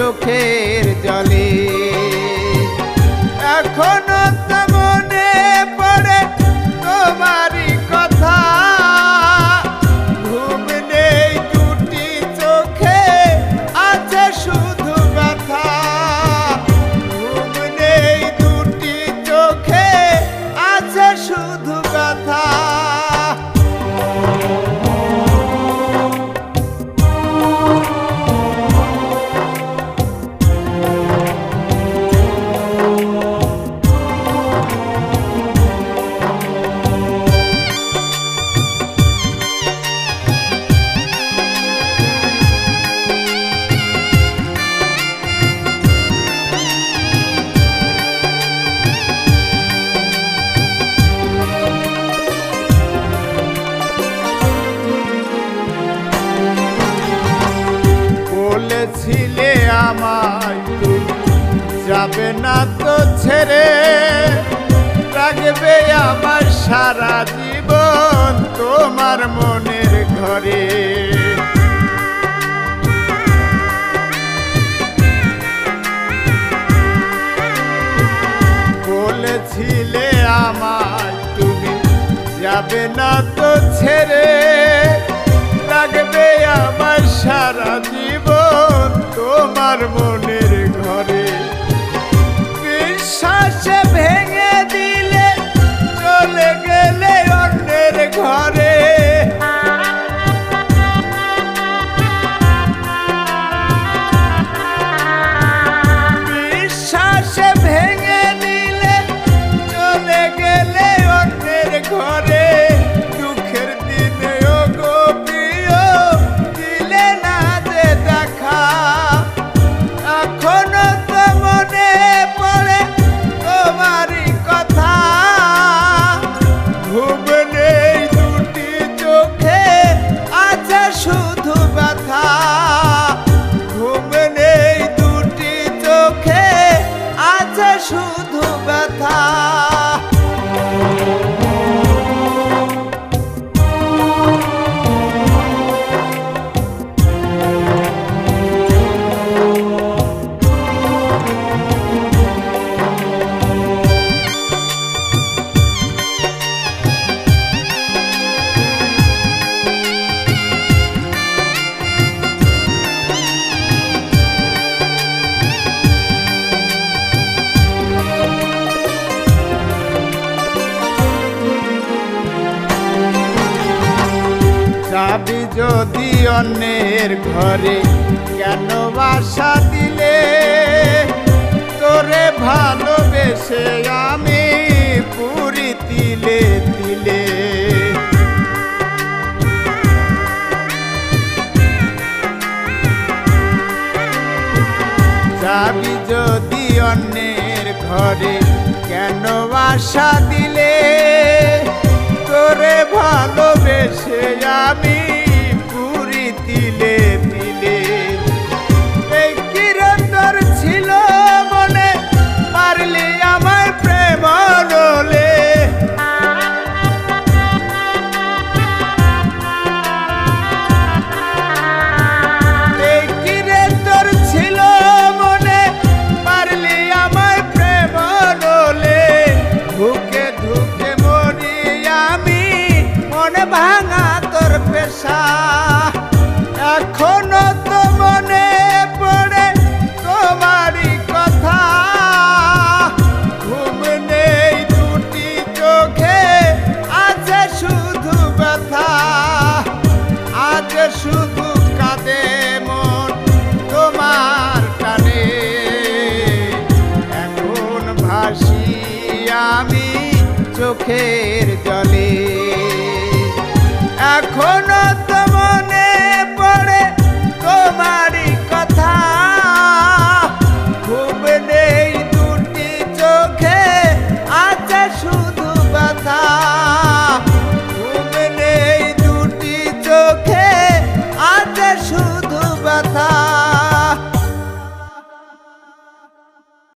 চোখের জলে। এখনো তো মনে পড়ে তোমারই কথা, ঘুম নেই দুটি চোখে আছে শুধু ব্যথা। ঘুম নেই দুটি চোখে আছে শুধু ব্যথা। বলেছিলে আমায় যাবে না তো ছেড়ে, রাখবে আমার সারা জীবন তোমার মনের ঘরে। বলেছিলে আমায় তুমি যাবে না তো ছেড়ে, রাখবে আমার সারা জীবন তোমার মনের ঘরে। বিশ্বাসে ভেঙে দিলে চলে গেলে অন্যের ঘরে। বিশ্বাসে ভেঙে দিলে চলে গেলে অন্যের ঘরে। দুঃখের দিনে ওগো প্রিয় দিলে না যে দেখা, এখনো তো মনে পড়ে তোমারই কথা। ঘুম নেই দুটি চোখে আছে শুধু ব্যথা। ঘুম নেই দুটি চোখে আছে শুধু ব্যথা। যাবি যদি অন্যের ঘরে কেন বাসা দিলে, তোরে ভালোবেসে আমি পুরি তিলে তিলে। যাবি যদি অন্যের ঘরে কেন বাসা দিলে, তোরে ভালোবেসে আমি পুরি তিলে তিলে। এই কিরন্তর ছিল মনে পারলি আমার প্রেম রোলে। এই কিরন্তর ছিল মনে পারলি আমার প্রেম রোলে। ধুকে ধুকে মরি আমি মনে ভাঙা তোর পেশা। এখনো তো মনে পড়ে তোমারই কথা। ঘুম নেই দুটি চোখে আছে শুধু ব্যথা। আজ শুধু কাঁদে মন তোমার টানে। এখন ভাসি আমি চোখের জলে। এখন